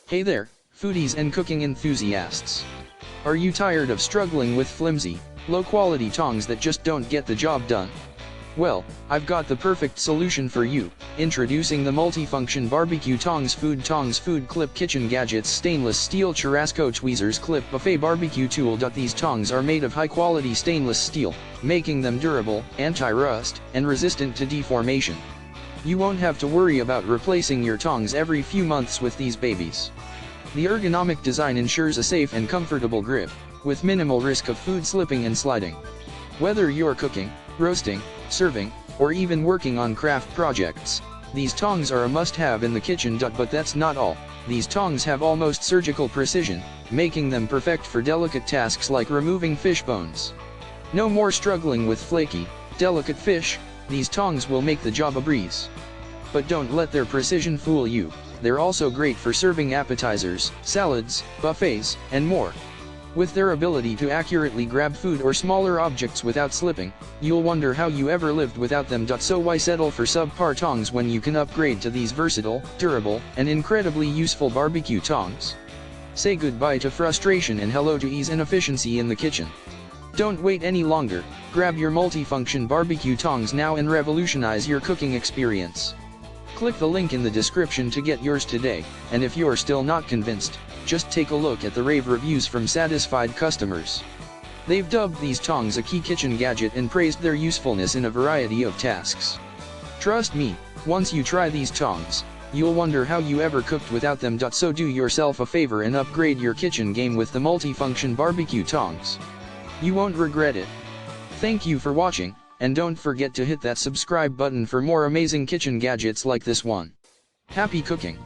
Hey there, foodies and cooking enthusiasts. Are you tired of struggling with flimsy, low-quality tongs that just don't get the job done? Well, I've got the perfect solution for you. Introducing the Multifunction Barbecue Tongs Food Clip Kitchen Gadgets Stainless Steel Churrasco Tweezers Clip Buffet Barbecue Tool. These tongs are made of high-quality stainless steel, making them durable, anti-rust, and resistant to deformation. You won't have to worry about replacing your tongs every few months with these babies. The ergonomic design ensures a safe and comfortable grip, with minimal risk of food slipping and sliding. Whether you're cooking, roasting, serving, or even working on craft projects, these tongs are a must-have in the kitchen. But that's not all. These tongs have almost surgical precision, making them perfect for delicate tasks like removing fish bones. No more struggling with flaky, delicate fish. These tongs will make the job a breeze. But don't let their precision fool you. They're also great for serving appetizers, salads, buffets, and more. With their ability to accurately grab food or smaller objects without slipping, you'll wonder how you ever lived without them. So why settle for subpar tongs when you can upgrade to these versatile, durable, and incredibly useful barbecue tongs? Say goodbye to frustration and hello to ease and efficiency in the kitchen. Don't wait any longer. Grab your Multifunction barbecue tongs now and revolutionize your cooking experience. Click the link in the description to get yours today, and if you're still not convinced, just take a look at the rave reviews from satisfied customers. They've dubbed these tongs a key kitchen gadget and praised their usefulness in a variety of tasks. Trust me, once you try these tongs, you'll wonder how you ever cooked without them. So do yourself a favor and upgrade your kitchen game with the Multifunction barbecue tongs. You won't regret it. Thank you for watching, and don't forget to hit that subscribe button for more amazing kitchen gadgets like this one. Happy cooking!